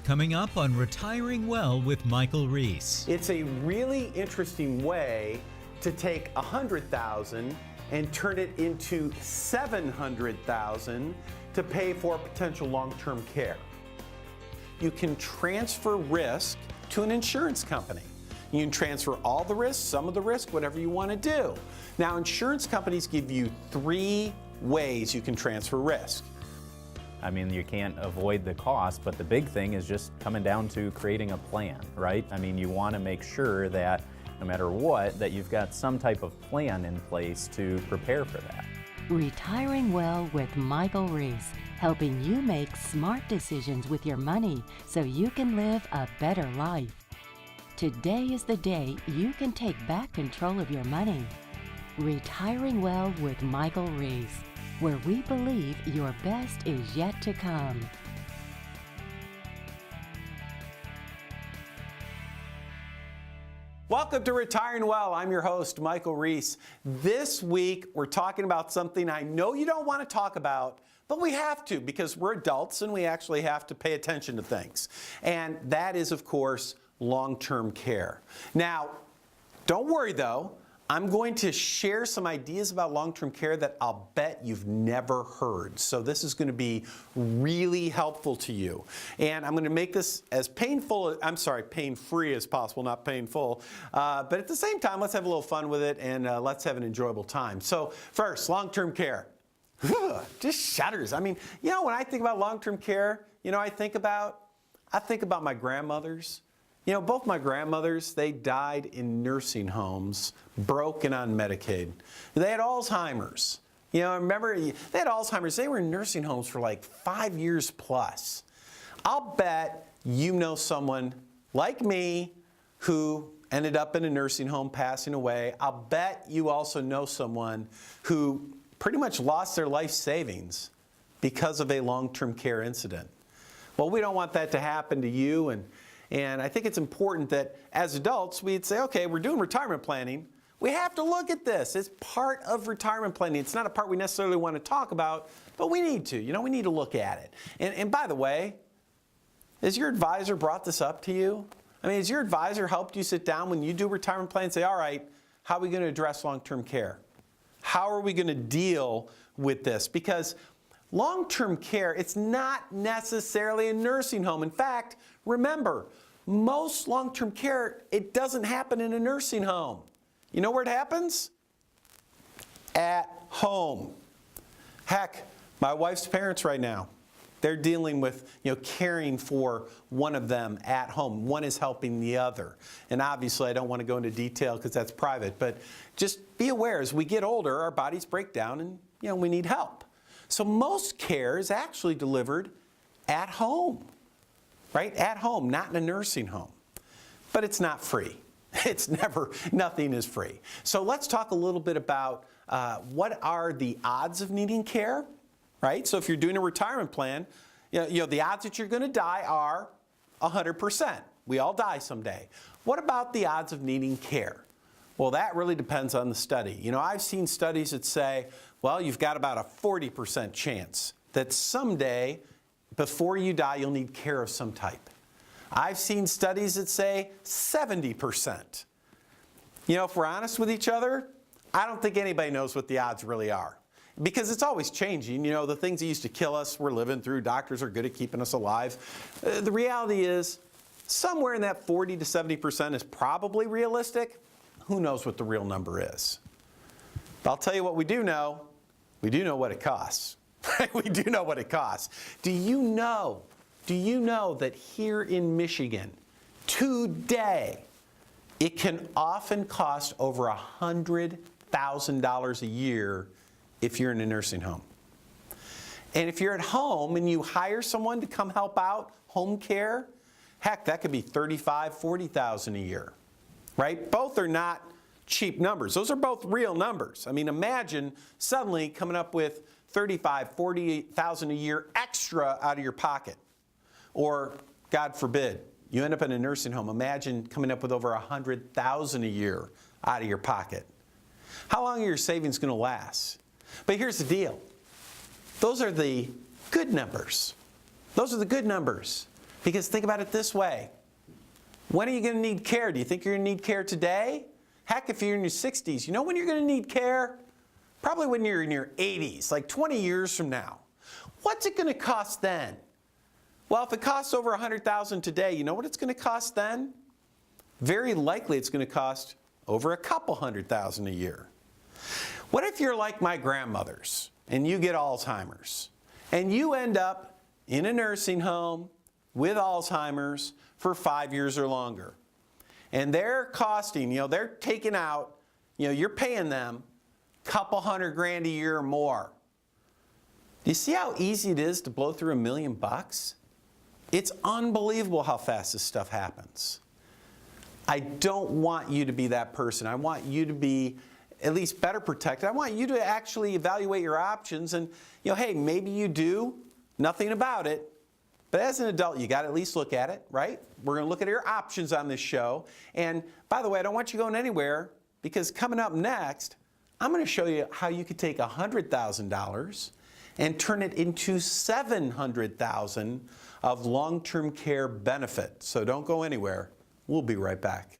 coming up on Retiring Well with Michael Reese. It's a really interesting way to take $100,000 and turn it into $700,000 to pay for potential long-term care. You can transfer risk to an insurance company. You can transfer all the risk, some of the risk, whatever you want to do. Now, insurance companies give you 3 ways you can transfer risk. I mean, you can't avoid the cost, but the big thing is just coming down to creating a plan, right? I mean, you want to make sure that no matter what, that you've got some type of plan in place to prepare for that. Retiring Well with Michael Reese, helping you make smart decisions with your money so you can live a better life. Today is the day you can take back control of your money. Retiring Well with Michael Reese, where we believe your best is yet to come. Welcome to Retiring Well. I'm your host, Michael Reese. This week, we're talking about something I know you don't want to talk about, but we have to because we're adults and we actually have to pay attention to things. And that is, of course, long-term care. Now, don't worry though. I'm going to share some ideas about long-term care that I'll bet you've never heard. So this is going to be really helpful to you. And I'm going to make this as painful, pain-free as possible, not painful. But at the same time, let's have a little fun with it and let's have an enjoyable time. So first, long-term care. Just shudders. I mean, you know, when I think about long-term care, you know, I think about my grandmothers. You know, both my grandmothers, they died in nursing homes, broken on Medicaid. They had Alzheimer's. You know, I remember they had Alzheimer's. They were in nursing homes for like 5 years plus. I'll bet you know someone like me who ended up in a nursing home passing away. I'll bet you also know someone who pretty much lost their life savings because of a long-term care incident. Well, we don't want that to happen to you, and I think it's important that as adults, we'd say, okay, we're doing retirement planning. We have to look at this. It's part of retirement planning. It's not a part we necessarily want to talk about, but we need to. You know, we need to look at it. And by the way, has your advisor brought this up to you? I mean, has your advisor helped you sit down when you do retirement plan and say, all right, how are we going to address long-term care? How are we going to deal with this? Because long-term care, it's not necessarily a nursing home. In fact, remember, most long-term care, it doesn't happen in a nursing home. You know where it happens? At home. Heck, my wife's parents right now, they're dealing with, you know, caring for one of them at home. One is helping the other. And obviously, I don't want to go into detail because that's private, but just be aware, as we get older, our bodies break down and, you know, we need help. So most care is actually delivered at home, right? At home, not in a nursing home. But it's not free. Nothing is free. So let's talk a little bit about what are the odds of needing care, right? So if you're doing a retirement plan, you know the odds that you're going to die are 100%. We all die someday. What about the odds of needing care? Well, that really depends on the study. You know, I've seen studies that say, well, you've got about a 40% chance that someday, before you die, you'll need care of some type. I've seen studies that say 70%. You know, if we're honest with each other, I don't think anybody knows what the odds really are. Because it's always changing. You know, the things that used to kill us, we're living through. Doctors are good at keeping us alive. The reality is, somewhere in that 40 to 70% is probably realistic. Who knows what the real number is? But I'll tell you what we do know. We do know what it costs. We do know what it costs. Do you know that here in Michigan, today, it can often cost over $100,000 a year if you're in a nursing home. And if you're at home and you hire someone to come help out, home care, heck, that could be $35,000, $40,000 a year, right? Both are not cheap numbers. Those are both real numbers. I mean, imagine suddenly coming up with $35,000, $40,000 a year extra out of your pocket. Or, God forbid, you end up in a nursing home. Imagine coming up with over $100,000 a year out of your pocket. How long are your savings going to last? But here's the deal. Those are the good numbers. Those are the good numbers. Because think about it this way. When are you going to need care? Do you think you're going to need care today? Heck, if you're in your 60s, you know when you're going to need care? Probably when you're in your 80s, like 20 years from now. What's it going to cost then? Well, if it costs over $100,000 today, you know what it's going to cost then? Very likely it's going to cost over a couple $100,000 a year. What if you're like my grandmothers and you get Alzheimer's and you end up in a nursing home with Alzheimer's for 5 years or longer? And they're costing, they're taking out, you're paying them a couple $100,000 a year or more. Do you see how easy it is to blow through $1 million? It's unbelievable how fast this stuff happens. I don't want you to be that person. I want you to be at least better protected. I want you to actually evaluate your options and, hey, maybe you do nothing about it. But as an adult, you got to at least look at it, right? We're going to look at your options on this show. And by the way, I don't want you going anywhere because coming up next, I'm going to show you how you could take $100,000 and turn it into $700,000 of long-term care benefit. So don't go anywhere. We'll be right back.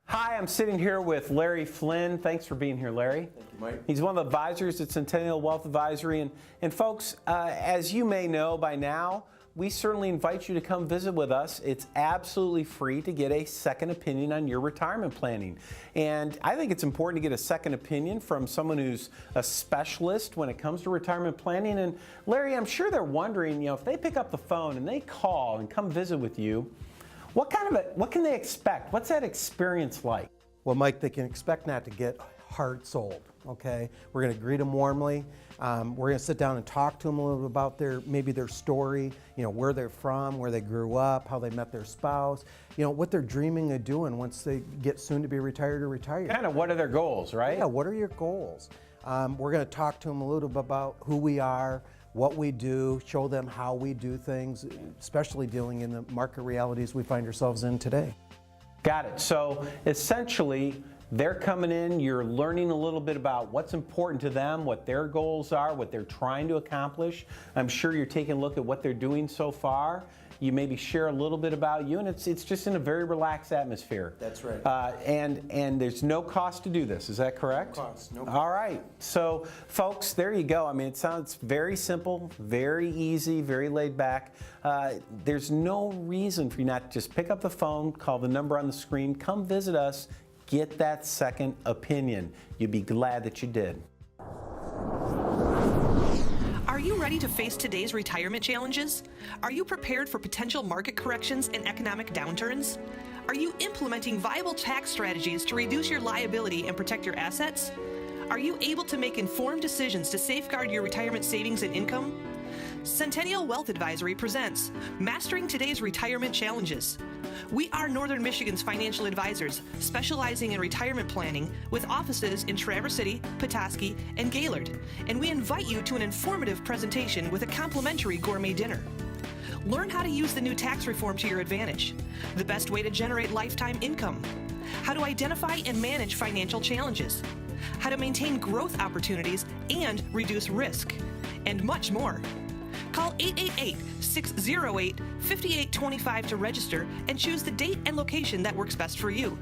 Hi, I'm sitting here with Larry Flynn. Thanks for being here, Larry. Thank you, Mike. He's one of the advisors at Centennial Wealth Advisory. And folks, as you may know by now, we certainly invite you to come visit with us. It's absolutely free to get a second opinion on your retirement planning. And I think it's important to get a second opinion from someone who's a specialist when it comes to retirement planning. And Larry, I'm sure they're wondering, if they pick up the phone and they call and come visit with you, what can they expect? What's that experience like? Well, Mike, they can expect not to get heart sold, okay? We're going to greet them warmly. We're going to sit down and talk to them a little bit about their story, where they're from, where they grew up, how they met their spouse, what they're dreaming of doing once they get soon to be retired or retired. Kind of what are their goals, right? Yeah, what are your goals? We're going to talk to them a little bit about who we are, what we do, show them how we do things, especially dealing in the market realities we find ourselves in today. Got it. So essentially, they're coming in, you're learning a little bit about what's important to them, what their goals are, what they're trying to accomplish. I'm sure you're taking a look at what they're doing so far. You maybe share a little bit about you, and it's just in a very relaxed atmosphere. That's right. And there's no cost to do this. Is that correct? No cost. No cost. All right. So, folks, there you go. I mean, it sounds very simple, very easy, very laid back. There's no reason for you not to just pick up the phone, call the number on the screen, come visit us, get that second opinion. You'd be glad that you did. Are you ready to face today's retirement challenges? Are you prepared for potential market corrections and economic downturns? Are you implementing viable tax strategies to reduce your liability and protect your assets? Are you able to make informed decisions to safeguard your retirement savings and income? Centennial Wealth Advisory presents Mastering Today's Retirement Challenges. We are Northern Michigan's financial advisors, specializing in retirement planning with offices in Traverse City, Petoskey, and Gaylord, and we invite you to an informative presentation with a complimentary gourmet dinner. Learn how to use the new tax reform to your advantage, the best way to generate lifetime income, how to identify and manage financial challenges, how to maintain growth opportunities and reduce risk, and much more. Call 888-608-5825 to register and choose the date and location that works best for you.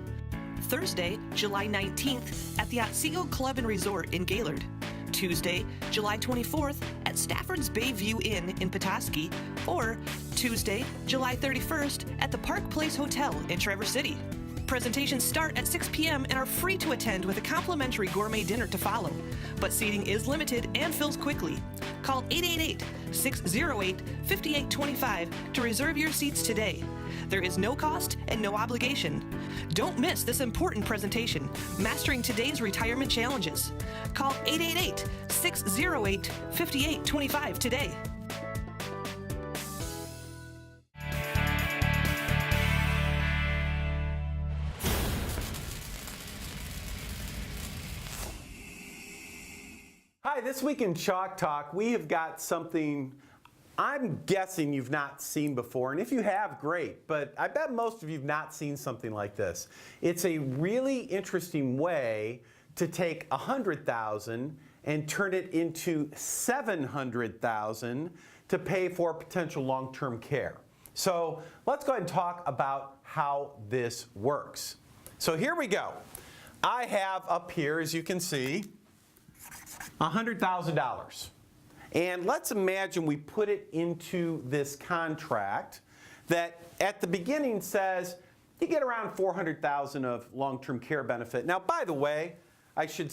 Thursday, July 19th at the Otsego Club and Resort in Gaylord. Tuesday, July 24th at Stafford's Bayview Inn in Petoskey, or Tuesday, July 31st at the Park Place Hotel in Traverse City. Presentations start at 6 p.m. and are free to attend with a complimentary gourmet dinner to follow, but seating is limited and fills quickly. Call 888-608-5825 to reserve your seats today. There is no cost and no obligation. Don't miss this important presentation, Mastering Today's Retirement Challenges. Call 888-608-5825 today. Hi, this week in Chalk Talk, we have got something I'm guessing you've not seen before. And if you have, great. But I bet most of you have not seen something like this. It's a really interesting way to take $100,000 and turn it into $700,000 to pay for potential long-term care. So let's go ahead and talk about how this works. So here we go. I have up here, as you can see, $100,000. And let's imagine we put it into this contract that at the beginning says you get around $400,000 of long-term care benefit. Now, by the way, I should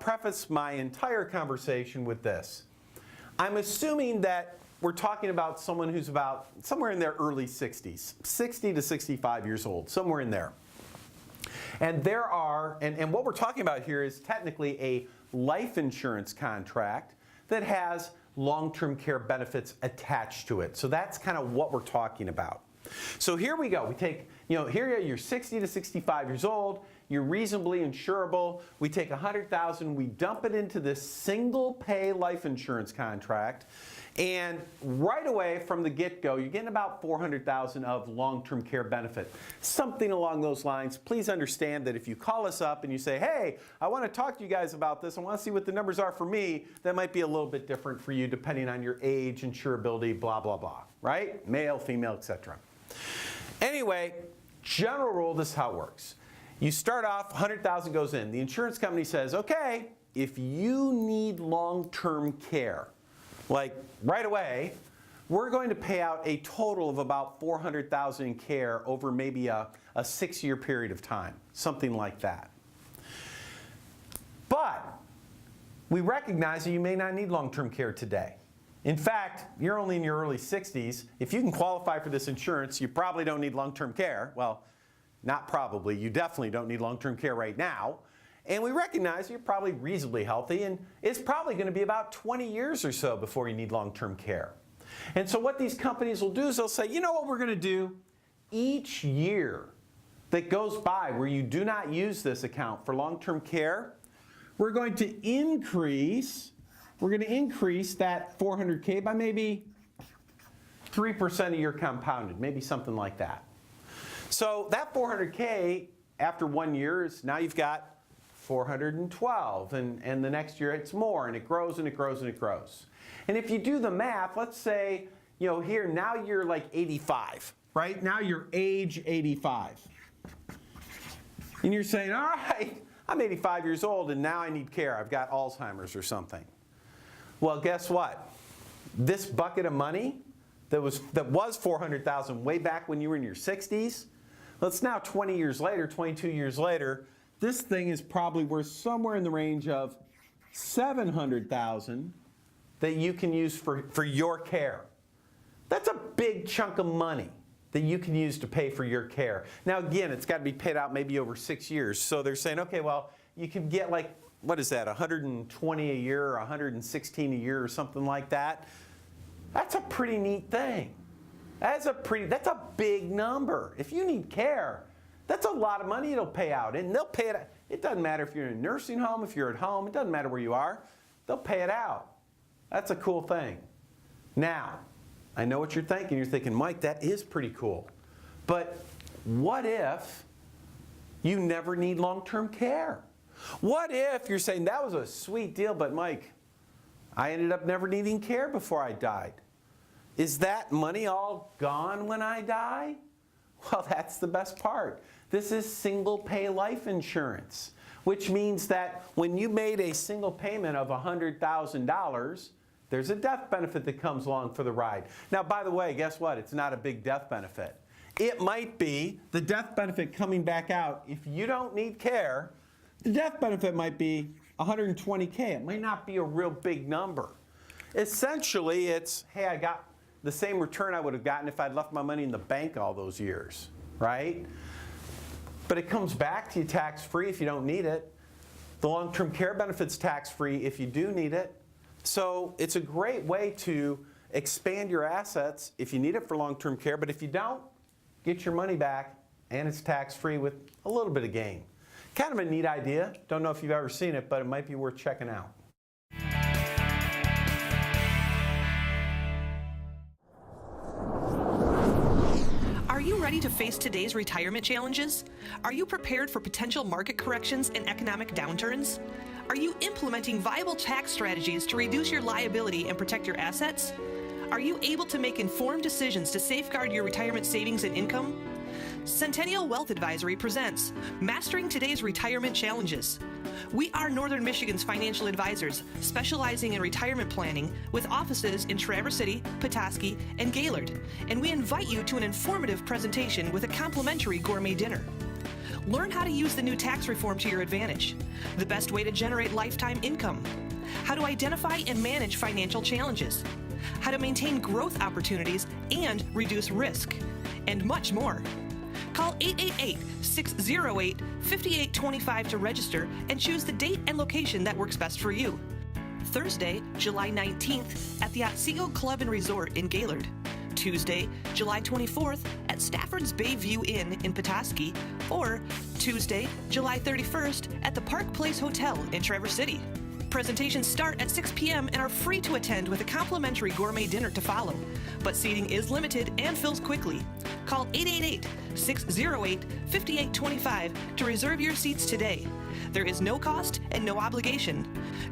preface my entire conversation with this. I'm assuming that we're talking about someone who's about somewhere in their early 60s, 60 to 65 years old, somewhere in there. And there are, and what we're talking about here is technically a life insurance contract that has long-term care benefits attached to it. So that's kind of what we're talking about. So here we go. We take, here you're 60 to 65 years old, you're reasonably insurable. We take $100,000, we dump it into this single pay life insurance contract, and right away from the get-go, you're getting about $400,000 of long-term care benefit. Something along those lines. Please understand that if you call us up and you say, hey, I want to talk to you guys about this, I want to see what the numbers are for me, that might be a little bit different for you depending on your age, insurability, blah, blah, blah, right? Male, female, etc. Anyway, general rule, this is how it works. You start off, $100,000 goes in. The insurance company says, okay, if you need long-term care, like right away, we're going to pay out a total of about $400,000 in care over maybe a 6-year period of time, something like that. But we recognize that you may not need long-term care today. In fact, you're only in your early 60s. If you can qualify for this insurance, you probably don't need long-term care. Well, not probably. You definitely don't need long-term care right now. And we recognize you're probably reasonably healthy, and it's probably going to be about 20 years or so before you need long-term care. And so what these companies will do is they'll say, you know what we're going to do? Each year that goes by where you do not use this account for long-term care, we're going to increase that $400K by maybe 3% of your compounded, maybe something like that. So that $400K after 1 year is now you've got $412, and the next year it's more, and it grows and it grows and it grows. And if you do the math, let's say, here now you're like 85, right? Now you're age 85. And you're saying, all right, I'm 85 years old and now I need care. I've got Alzheimer's or something. Well, guess what? This bucket of money that was $400,000 way back when you were in your 60s, well, it's now 20 years later, 22 years later, this thing is probably worth somewhere in the range of $700,000 that you can use for your care. That's a big chunk of money that you can use to pay for your care. Now again, it's got to be paid out maybe over 6 years. So they're saying, okay, well, you can get like, what is that, 120 a year or 116 a year or something like that. That's a pretty neat thing. That's a big number. If you need care, that's a lot of money it'll pay out. And they'll pay it. It doesn't matter if you're in a nursing home, if you're at home, it doesn't matter where you are. They'll pay it out. That's a cool thing. Now, I know what you're thinking. You're thinking, Mike, that is pretty cool. But what if you never need long-term care? What if you're saying, that was a sweet deal, but Mike, I ended up never needing care before I died. Is that money all gone when I die? Well, that's the best part. This is single pay life insurance, which means that when you made a single payment of $100,000, there's a death benefit that comes along for the ride. Now, by the way, guess what? It's not a big death benefit. It might be the death benefit coming back out. If you don't need care, the death benefit might be $120K. It might not be a real big number. Essentially, it's, hey, I got the same return I would have gotten if I'd left my money in the bank all those years, right? But it comes back to you tax-free if you don't need it. The long-term care benefit's tax-free if you do need it. So it's a great way to expand your assets if you need it for long-term care, but if you don't, get your money back, and it's tax-free with a little bit of gain. Kind of a neat idea. Don't know if you've ever seen it, but it might be worth checking out. Are you ready to face today's retirement challenges? Are you prepared for potential market corrections and economic downturns? Are you implementing viable tax strategies to reduce your liability and protect your assets? Are you able to make informed decisions to safeguard your retirement savings and income? Centennial Wealth Advisory presents Mastering Today's Retirement Challenges. We are Northern Michigan's financial advisors, specializing in retirement planning with offices in Traverse City, Petoskey, and Gaylord, and we invite you to an informative presentation with a complimentary gourmet dinner. Learn how to use the new tax reform to your advantage, the best way to generate lifetime income, how to identify and manage financial challenges, how to maintain growth opportunities and reduce risk, and much more. Call 888-608-5825 to register and choose the date and location that works best for you. Thursday, July 19th at the Otsego Club and Resort in Gaylord. Tuesday, July 24th at Stafford's Bayview Inn in Petoskey, or Tuesday, July 31st at the Park Place Hotel in Traverse City. Presentations start at 6 p.m. and are free to attend with a complimentary gourmet dinner to follow, but seating is limited and fills quickly. Call 888-608-5825 to reserve your seats today. There is no cost and no obligation.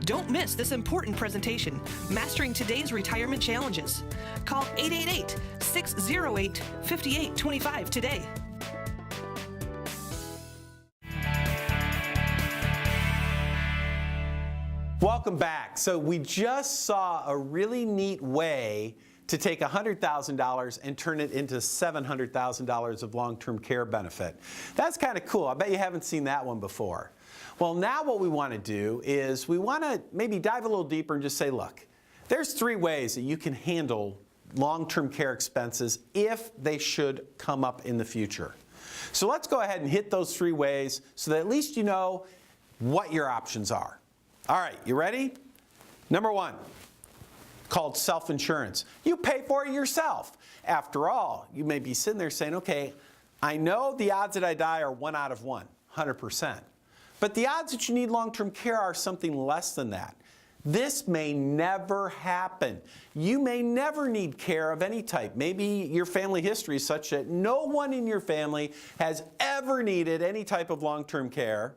Don't miss this important presentation, Mastering Today's Retirement Challenges. Call 888-608-5825 today. Welcome back. So we just saw a really neat way to take $100,000 and turn it into $700,000 of long-term care benefit. That's kind of cool. I bet you haven't seen that one before. Well, now what we want to do is we want to maybe dive a little deeper and just say, look, there's 3 ways that you can handle long-term care expenses if they should come up in the future. So let's go ahead and hit those 3 ways so that at least you know what your options are. All right, you ready? Number 1, called self-insurance. You pay for it yourself. After all, you may be sitting there saying, okay, I know the odds that I die are 1 out of 1, 100%. But the odds that you need long-term care are something less than that. This may never happen. You may never need care of any type. Maybe your family history is such that no one in your family has ever needed any type of long-term care.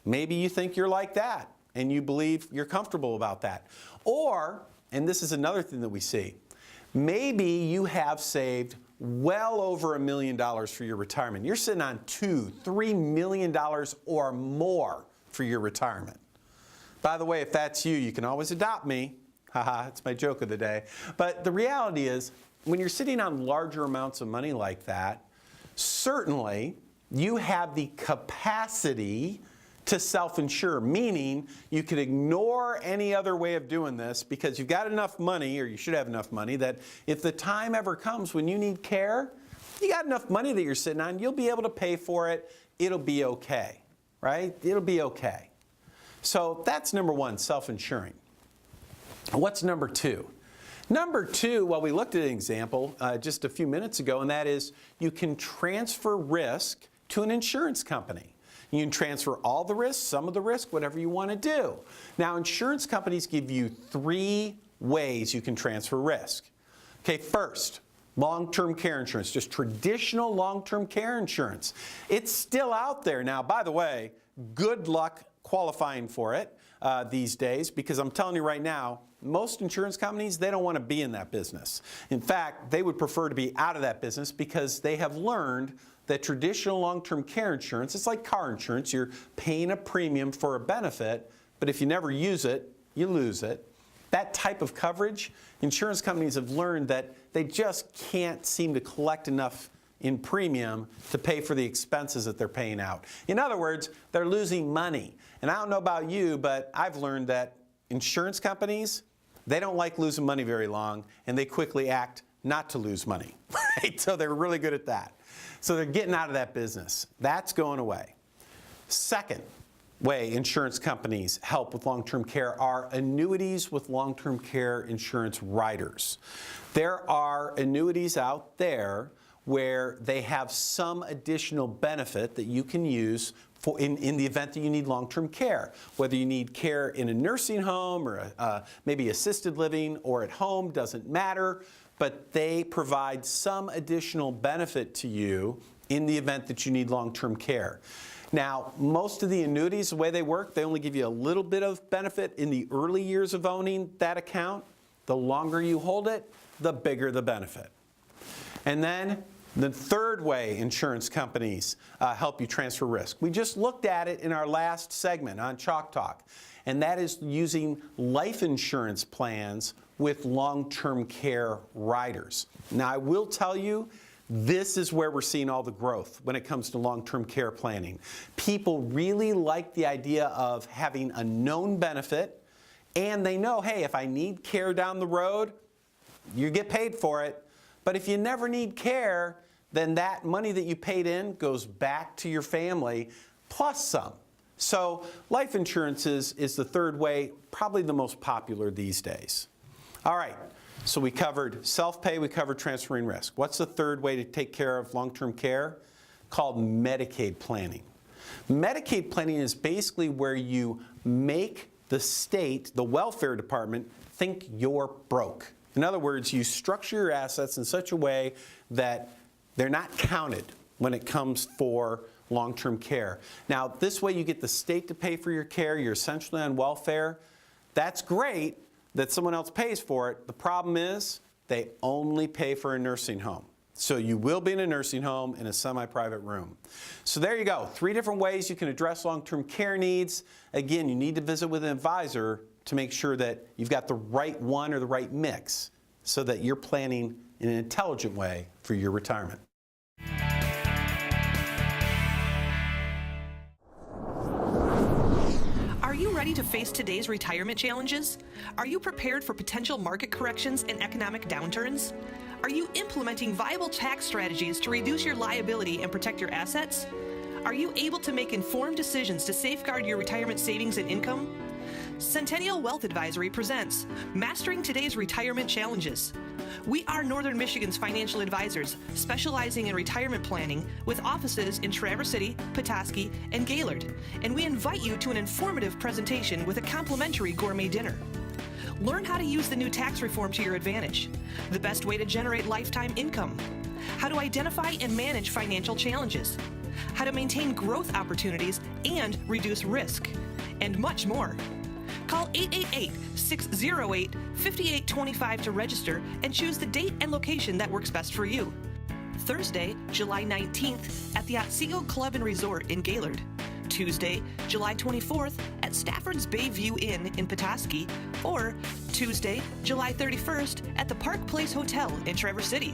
Maybe you think you're like that and you believe you're comfortable about that. Or, and this is another thing that we see, maybe you have saved well over $1 million for your retirement. You're sitting on $2-3 million or more for your retirement. By the way, if that's you, you can always adopt me. Haha, it's my joke of the day. But the reality is, when you're sitting on larger amounts of money like that, certainly you have the capacity to self-insure, meaning you can ignore any other way of doing this because you've got enough money, or you should have enough money, that if the time ever comes when you need care, you got enough money that you're sitting on, you'll be able to pay for it. It'll be okay, right? It'll be okay. So that's number 1, self-insuring. What's number 2? Number 2, well, we looked at an example just a few minutes ago, and that is you can transfer risk to an insurance company. You can transfer all the risk, some of the risk, whatever you want to do. Now, insurance companies give you 3 ways you can transfer risk. Okay, first, long-term care insurance, just traditional long-term care insurance. It's still out there. Now, by the way, good luck qualifying for it these days, because I'm telling you right now, most insurance companies, they don't want to be in that business. In fact, they would prefer to be out of that business because they have learned that traditional long-term care insurance, it's like car insurance. You're paying a premium for a benefit, but if you never use it, you lose it. That type of coverage, insurance companies have learned that they just can't seem to collect enough in premium to pay for the expenses that they're paying out. In other words, they're losing money. And I don't know about you, but I've learned that insurance companies, they don't like losing money very long, and they quickly act not to lose money, right? So they're really good at that. So they're getting out of that business. That's going away. Second way insurance companies help with long-term care are annuities with long-term care insurance riders. There are annuities out there where they have some additional benefit that you can use for in the event that you need long-term care. Whether you need care in a nursing home or maybe assisted living or at home, doesn't matter. but they provide some additional benefit to you in the event that you need long-term care. Now, most of the annuities, the way they work, they only give you a little bit of benefit in the early years of owning that account. The longer you hold it, the bigger the benefit. And then the third way insurance companies help you transfer risk. We just looked at it in our last segment on Chalk Talk, and that is using life insurance plans with long-term care riders. Now, I will tell you, this is where we're seeing all the growth when it comes to long-term care planning. People really like the idea of having a known benefit, and they know, hey, if I need care down the road, you get paid for it. But if you never need care, then that money that you paid in goes back to your family plus some. So life insurance is the third way, probably the most popular these days. All right, so we covered self-pay, we covered transferring risk. What's the third way to take care of long-term care? Called Medicaid planning. Medicaid planning is basically where you make the state, the welfare department, think you're broke. In other words, you structure your assets in such a way that they're not counted when it comes for long-term care. Now, this way you get the state to pay for your care, you're essentially on welfare. That's great that someone else pays for it. The problem is they only pay for a nursing home. So you will be in a nursing home in a semi-private room. So there you go, 3 different ways you can address long-term care needs. Again, you need to visit with an advisor to make sure that you've got the right one or the right mix so that you're planning in an intelligent way for your retirement. Are you ready to face today's retirement challenges? Are you prepared for potential market corrections and economic downturns? Are you implementing viable tax strategies to reduce your liability and protect your assets? Are you able to make informed decisions to safeguard your retirement savings and income? Centennial Wealth Advisory presents Mastering Today's Retirement Challenges. We are Northern Michigan's financial advisors, specializing in retirement planning with offices in Traverse City, Petoskey, and Gaylord, and we invite you to an informative presentation with a complimentary gourmet dinner. Learn how to use the new tax reform to your advantage, the best way to generate lifetime income, how to identify and manage financial challenges, how to maintain growth opportunities and reduce risk, and much more. Call 888-608-5825 to register and choose the date and location that works best for you. Thursday, July 19th at the Otsego Club and Resort in Gaylord. Tuesday, July 24th at Stafford's Bayview Inn in Petoskey, or Tuesday, July 31st at the Park Place Hotel in Traverse City.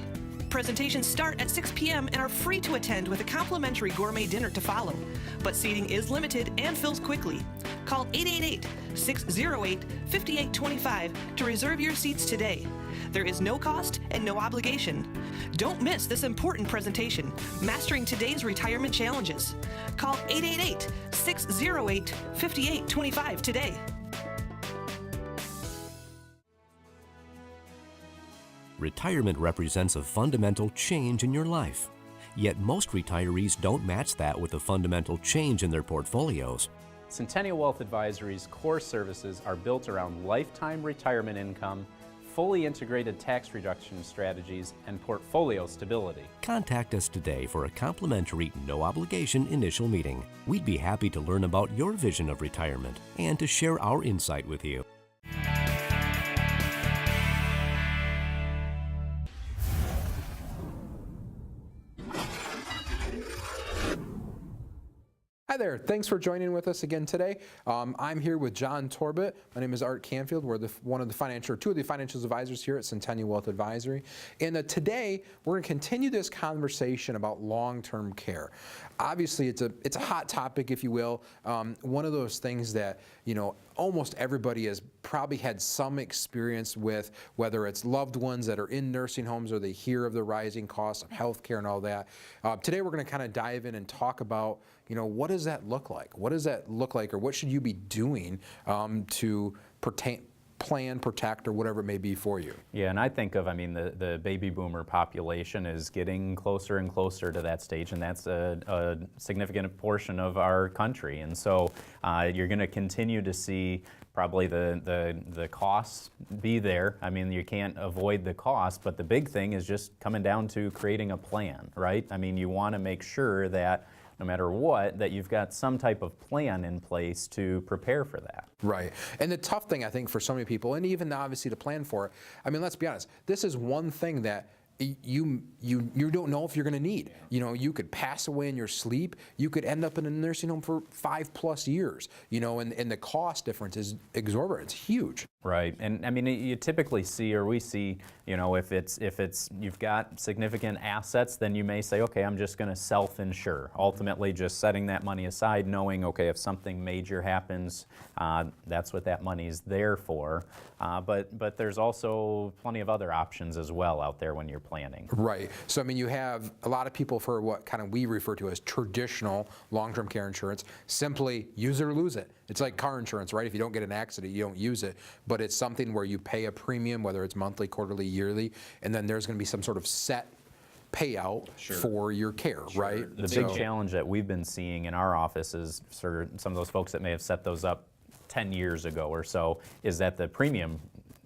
Presentations start at 6 p.m. and are free to attend with a complimentary gourmet dinner to follow, but seating is limited and fills quickly. Call 888-608-5825 to reserve your seats today. There is no cost and no obligation. Don't miss this important presentation, Mastering Today's Retirement Challenges. Call 888-608-5825 today. Retirement represents a fundamental change in your life. Yet most retirees don't match that with a fundamental change in their portfolios. Centennial Wealth Advisory's core services are built around lifetime retirement income, fully integrated tax reduction strategies, and portfolio stability. Contact us today for a complimentary, no-obligation initial meeting. We'd be happy to learn about your vision of retirement and to share our insight with you. Hi there, thanks for joining with us again today. I'm here with John Torbett. My name is Art Canfield. We're two of the financial advisors here at Centennial Wealth Advisory. And today, we're going to continue this conversation about long-term care. Obviously, it's a hot topic, if you will. One of those things that, almost everybody has probably had some experience with, whether it's loved ones that are in nursing homes or they hear of the rising costs of healthcare and all that. Today, we're going to kind of dive in and talk about what does that look like? What does that look like, or what should you be doing to plan, protect, or whatever it may be for you? Yeah, and I think of, the baby boomer population is getting closer and closer to that stage, and that's a significant portion of our country. And so you're going to continue to see probably the costs be there. I mean, you can't avoid the cost, but the big thing is just coming down to creating a plan, right? I mean, you want to make sure that no matter what, that you've got some type of plan in place to prepare for that. Right. And the tough thing, I think, for so many people, and even obviously to plan for it, I mean, let's be honest, this is one thing that you don't know if you're going to need. You know, you could pass away in your sleep. You could end up in a nursing home for 5+ years. You know, and the cost difference is exorbitant. It's huge. Right, and I mean, you typically see, or we see, you know, if it's you've got significant assets, then you may say, okay, I'm just going to self-insure. Ultimately, just setting that money aside, knowing, okay, if something major happens, that's what that money is there for. But there's also plenty of other options as well out there when you're planning. Right. So I mean, you have a lot of people for what kind of we refer to as traditional long-term care insurance. Simply use it or lose it. It's like car insurance, right? If you don't get an accident, you don't use it. But it's something where you pay a premium, whether it's monthly, quarterly, yearly, and then there's going to be some sort of set payout for your care, right? The big challenge that we've been seeing in our office is for some of those folks that may have set those up 10 years ago or so, is that the premium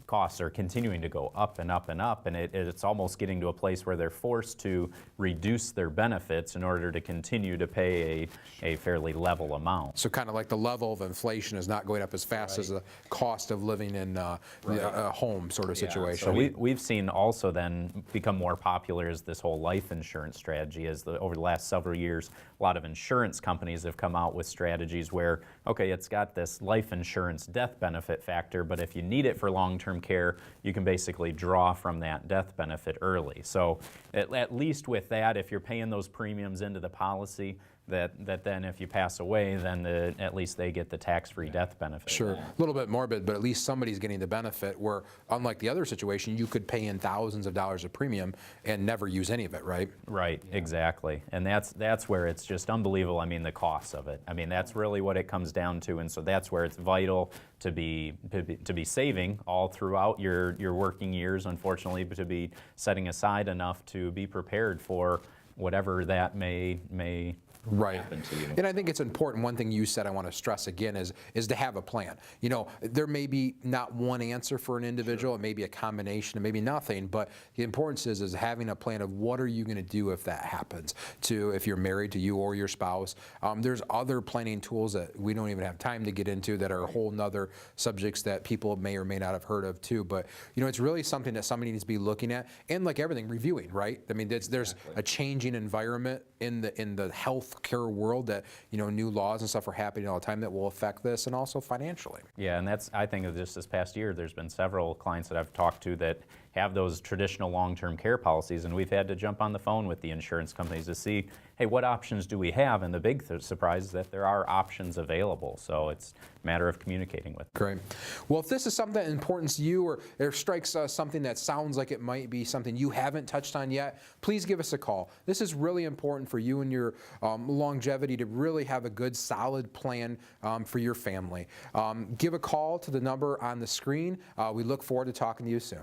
costs are continuing to go up and up and up, and it's almost getting to a place where they're forced to reduce their benefits in order to continue to pay a fairly level amount. So kind of like the level of inflation is not going up as fast as the cost of living in a home sort of situation. So we've seen also then become more popular is this whole life insurance strategy. Over the last several years, a lot of insurance companies have come out with strategies where, okay, it's got this life insurance death benefit factor, but if you need it for long-term care, you can basically draw from that death benefit early. So at least with that, if you're paying those premiums into the policy, that then if you pass away, then at least they get the tax-free death benefit. Sure, a little bit morbid, but at least somebody's getting the benefit where, unlike the other situation, you could pay in thousands of dollars of premium and never use any of it, right? Right, exactly. And that's where it's just unbelievable, I mean, the cost of it. I mean, that's really what it comes down to, and so that's where it's vital to be saving all throughout your working years, unfortunately, but to be setting aside enough to be prepared for whatever that may right. And I think it's important, one thing you said I want to stress again is to have a plan. You know, there may be not one answer for an individual, it may be a combination, it may be nothing, but the importance is having a plan of what are you going to do if that happens, if you're married to you or your spouse. There's other planning tools that we don't even have time to get into that are whole nother subjects that people may or may not have heard of too, but you know, it's really something that somebody needs to be looking at, and like everything, reviewing, right? I mean, there's a changing environment in the health care world that, you know, new laws and stuff are happening all the time that will affect this, and also financially. Yeah, and I think of just this past year, there's been several clients that I've talked to that have those traditional long-term care policies, and we've had to jump on the phone with the insurance companies to see, hey, what options do we have? And the big surprise is that there are options available, so it's a matter of communicating with them. Great. Well, if this is something that importance to you, or it strikes something that sounds like it might be something you haven't touched on yet, please give us a call. This is really important for you and your longevity to really have a good, solid plan for your family. Give a call to the number on the screen. We look forward to talking to you soon.